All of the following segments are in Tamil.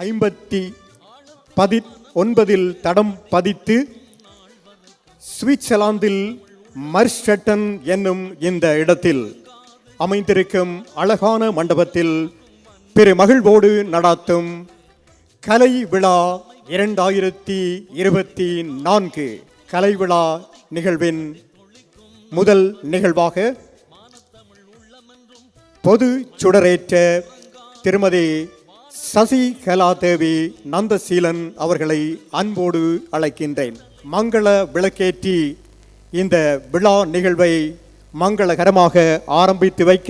1959 தடம் பதித்து சுவிட்சர்லாந்தில் மர்ஸ்டட்டன் என்னும் இந்த இடத்தில் அமைந்திருக்கும் அழகான மண்டபத்தில் பெருமகிழ்வோடு நடாத்தும் கலை விழா 2024 கலை விழா நிகழ்வின் முதல் நிகழ்வாக பொது சுடரேற்ற திருமதி சசிகலாதேவி நந்தசீலன் அவர்களை அன்போடு அழைக்கின்றேன். மங்கள விளக்கேற்றி இந்த விழா நிகழ்வை மங்களகரமாக ஆரம்பித்து வைக்க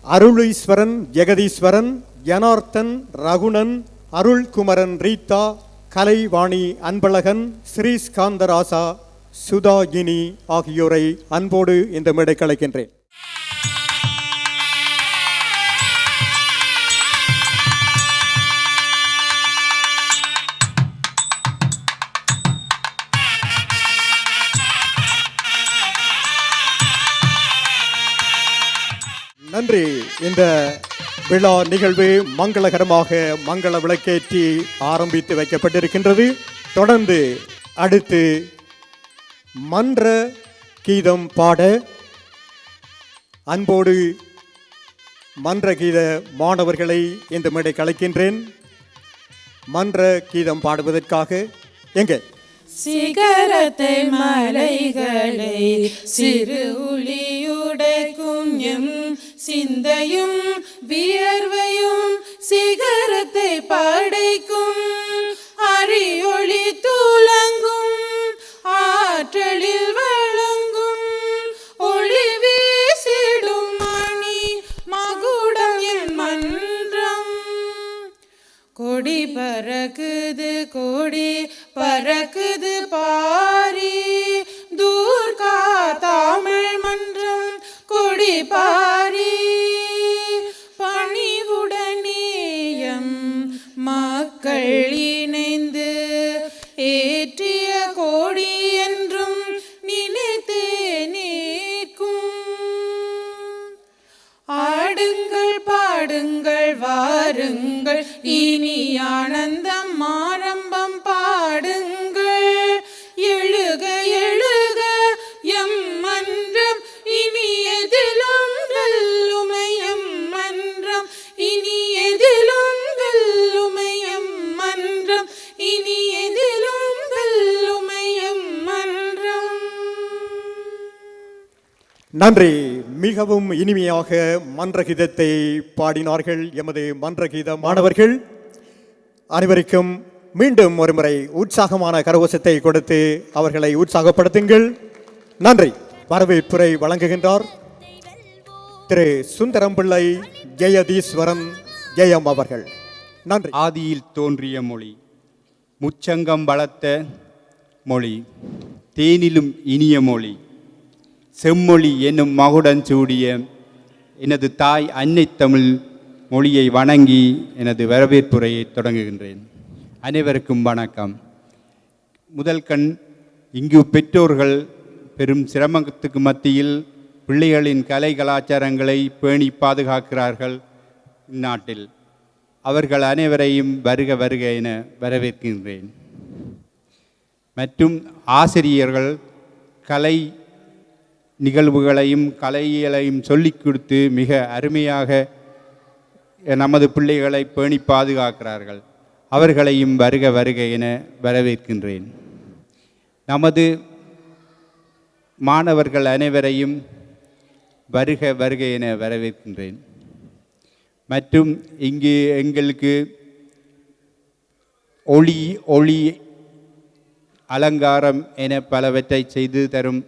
அருளீஸ்வரன், ஜெகதீஸ்வரன், ஜனார்த்தன், ரகுணன், அருள்குமரன், ரீதா, கலைவாணி, அன்பழகன், ஸ்ரீஸ்காந்தராசா, சுதாகினி ஆகியோரை அன்போடு இந்த மேடைக்கு அழைக்கின்றேன். நன்றி. இந்த விழா நிகழ்வு மங்களகரமாக மங்கள விளக்கேற்றி ஆரம்பித்து வைக்கப்பட்டிருக்கின்றது. தொடர்ந்து அடுத்து மன்ற கீதம் பாட அன்போடு மன்ற கீத மாணவர்களை இந்த மேடைக்கு அழைக்கின்றேன். மன்ற கீதம் பாடுவதற்காக எங்க சிகரத்தை மலைகளை சிறு உளியுடைக்கும் எம் சிந்தையும் வியர்வையும் சிகரத்தை படைக்கும் அறியொளி துலங்கும் ஆற்றலில் வழங்கும் ஒளி வீசிடும் மணி மகுடம் என் மன்றம். கொடி பறக்குது கொடி பறக்குது பாரி தூர்கா தமிழ் மன்றம் கொடி பாரி பணிவுடனேயம் மக்கள் இணைந்து ஏற்றிய கொடி என்றும் நினைத்தே நிற்கும். ஆடுங்கள் பாடுங்கள் வாருங்கள் இனி ஆனந்தம் ஆரம்பம் பாடுங்கள். எழுக எழுக எம் மன்றம் இனி எதிலும் வெல்லுமையம் மன்றம் இனி எதிலும் வெல்லுமையம் மன்றம் இனி எதிலும் வெல்லுமையம் மன்றம். நன்றி. மிகவும் இனிமையாக மன்றகீதத்தை பாடினார்கள் எமது மன்றகீத மாணவர்கள். அனைவருக்கும் மீண்டும் ஒருமுறை உற்சாகமான கரகோஷத்தை கொடுத்து அவர்களை உற்சாகப்படுத்துங்கள். நன்றி. வரவேற்புரை வழங்குகின்றார் திரு சுந்தரம்பிள்ளை ஜெயதீஸ்வரன் ஜெயம் அவர்கள். நன்றி. ஆதியில் தோன்றிய மொழி, முச்சங்கம் வளர்த்த மொழி, தேனிலும் இனிய மொழி, செம்மொழி என்னும் மகுடன் சூடிய எனது தாய் அன்னை தமிழ் மொழியை வணங்கி எனது வரவேற்புரையை தொடங்குகின்றேன். அனைவருக்கும் வணக்கம். முதல் கண் இங்கு பெற்றோர்கள் பெரும் சிரமத்துக்கு மத்தியில் பிள்ளைகளின் கலை கலாச்சாரங்களை பேணி பாதுகாக்கிறார்கள் இந்நாட்டில். அவர்கள் அனைவரையும் வருக வருக என வரவேற்கின்றேன். மற்றும் ஆசிரியர்கள் கலை நிகழ்வுகளையும் கலைகளையும் சொல்லிக் கொடுத்து மிக அருமையாக நமது பிள்ளைகளை பேணி பாதுகாக்கிறார்கள். அவர்களையும் வருக வருக என வரவேற்கின்றேன். நமது மாணவர்கள் அனைவரையும் வருக வருக என வரவேற்கின்றேன். மற்றும் இங்கு எங்களுக்கு ஒளி அலங்காரம் என பலவற்றை செய்து தரும்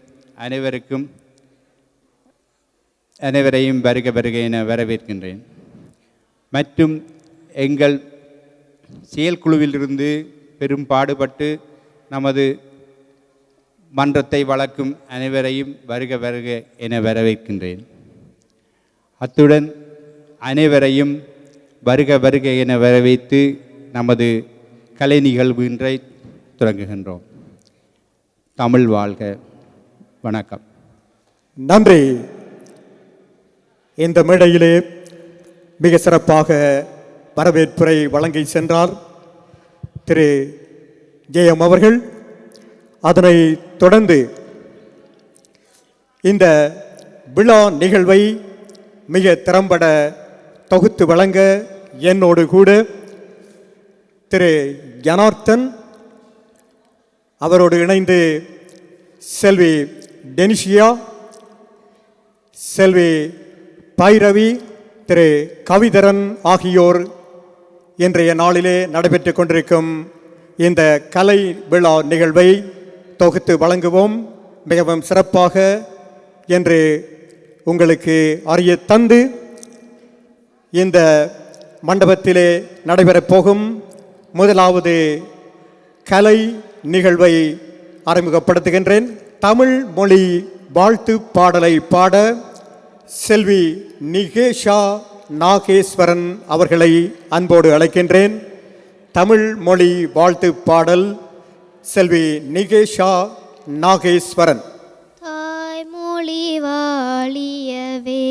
அனைவரையும் வருக வருக என வரவேற்கின்றேன். மற்றும் எங்கள் செயற்குழுவிலிருந்து பெரும் பாடுபட்டு நமது மன்றத்தை வளர்க்கும் அனைவரையும் வருக வருக என வரவேற்கின்றேன். அத்துடன் அனைவரையும் வருக வருக என வரவேற்று நமது கலை நிகழ்வு இன்றை தொடங்குகின்றோம். தமிழ் வாழ்க. வணக்கம். நன்றி. இந்த மேடையிலே மிக சிறப்பாக வரவேற்புரை வழங்கி சென்றார் திரு ஜெயம் அவர்கள். அதனை தொடர்ந்து இந்த விழா நிகழ்வை மிக திறம்பட தொகுத்து வழங்க என்னோடு கூட திரு ஜனார்த்தன், அவரோடு இணைந்து செல்வி டெனிஷியா, செல்வி பைரவி, திரு கவிதரன் ஆகியோர் இன்றைய நாளிலே நடைபெற்று கொண்டிருக்கும் இந்த கலை விழா நிகழ்வை தொகுத்து வழங்குவோம். மிகவும் சிறப்பாக என்று உங்களுக்கு அறிய தந்து இந்த மண்டபத்திலே நடைபெறப் போகும் முதலாவது கலை நிகழ்வை அறிமுகப்படுத்துகின்றேன். தமிழ் மொழி வாழ்த்து பாடலை பாட செல்வி நிகேஷா நாகேஸ்வரன் அவர்களை அன்போடு அழைக்கின்றேன். தமிழ் மொழி வாழ்த்து பாடல் செல்வி நிகேஷா நாகேஸ்வரன். தாய்மொழி வாழியவே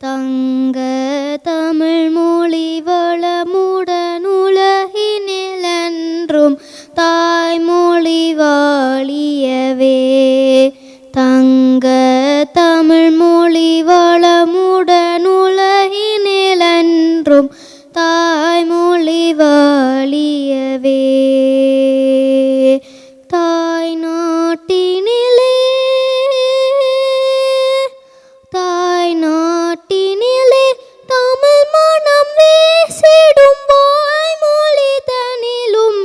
தங்க தமிழ் மொழி வளமுடன் உலகினிலென்றும் தாய்மொழி வாழியவே தங்க தமிழ் மொழி வளமுடன் உலகினிலென்றும் தாய்மொழி வாழியவே. தாய் நாட்டினிலே தமிழ் மனம் வீசிடும் வாய்மொழி தனிலும்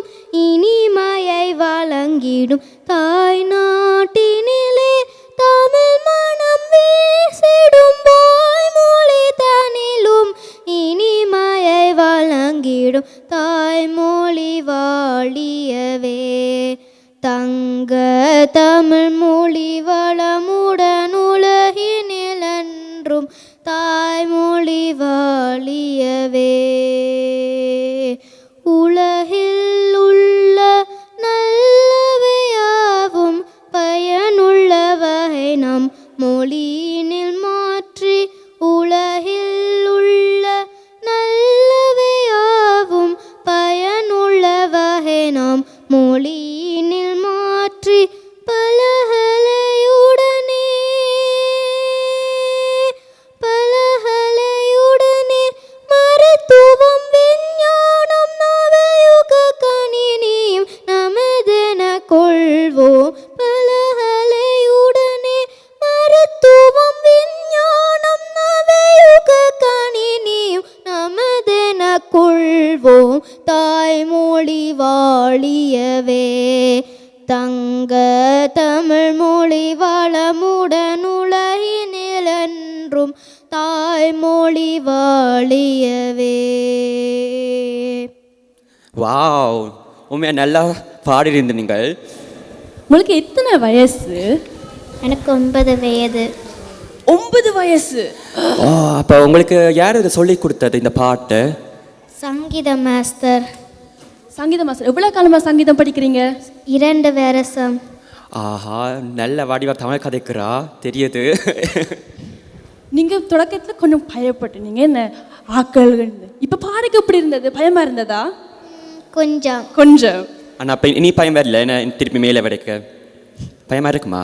இனிமையை வழங்கிடும். தாய் நாட்டினிலே தமிழ் மனம் வீசிடும் வாய்மொழி தனிலும் இனிமையை வழங்கிடும். தாய்மொழி வாழியவே தங்க தமிழ் மொழி வளமுடன் உலகினிலென்றும் தாய்மொழி வாழியவே. உலகில் உள்ள நல்லவையாவும் பயனுள்ள வகை நம் மொழியினில் மாற்றி உலகில் உள்ள நல்லவையாவும் பயனுள்ள வகை நாம் மொழியினில் மாற்றி பலகலையுடனே மருத்துவம் விஞ்ஞானம் நவயுக கணினியும் நமதென கொள்வோம். பலகலையுடனே மருத்துவம் விஞ்ஞானம் நவயுக கணினியும் நமதென கொள்வோம். தாய்மொழி வாழியவே தங்க தமிழ் மொழி வளமுடன் உலகினிலென்றும் தாய்மொழி வாழியவே. வாவ், உண்மையா நல்லா பாடியிருந்த நீங்கள். உங்களுக்கு எத்தனை வயசு? எனக்கு 9 வயது. 9 வயசு. அப்போ உங்களுக்கு யார் இதை சொல்லி கொடுத்தது இந்த பாட்டு? சங்கீத மாஸ்டர். சங்கீத மாஸ்டர். எவ்வளோ காலமாக சங்கீதம் படிக்கிறீங்க? 2 வருஷம். ஆஹா, நல்ல வடிவா தமிழ் கதைக்கிறா தெரியுது. நீங்கள் தொடக்கத்தில் கொஞ்சம் பயப்பட்டீங்க, என்ன ஆக்கள். இப்போ பாடுக்கு எப்படி இருந்தது? பயமாக இருந்ததா? கொஞ்சம் கொஞ்சம். ஆனால் அப்போ இனி பயம் வரல, என்ன திருப்பி மேலே வரைக்க பயமா இருக்குமா?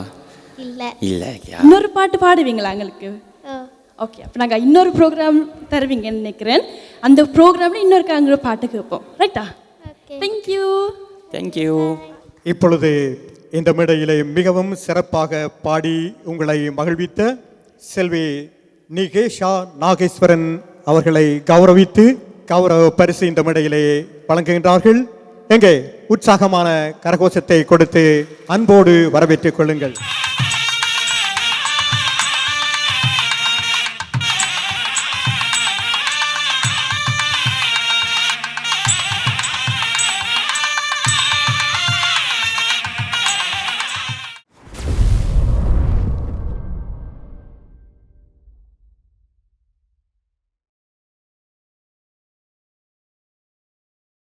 இல்லை. இல்லை. இன்னொரு பாட்டு பாடுவீங்களா எங்களுக்கு? ஓகே, அப்போ நாங்கள் இன்னொரு ப்ரோக்ராம் தருவீங்கன்னு நினைக்கிறேன். அந்த ப்ரோக்ராமில் இன்னொரு பாட்டு கேட்போம். ரைட்டா? தேங்க்யூ. தேங்க்யூ. இப்பொழுது இந்த மேடையிலே மிகவும் சிறப்பாக பாடி உங்களை மகிழ்வித்த செல்வி நிகேஷா நாகேஸ்வரன் அவர்களை கௌரவித்து கௌரவ பரிசு இந்த மேடையிலே வழங்குகின்றார்கள். எங்கே உற்சாகமான கரகோஷத்தை கொடுத்து அன்போடு வரவேற்றுக் கொள்ளுங்கள்.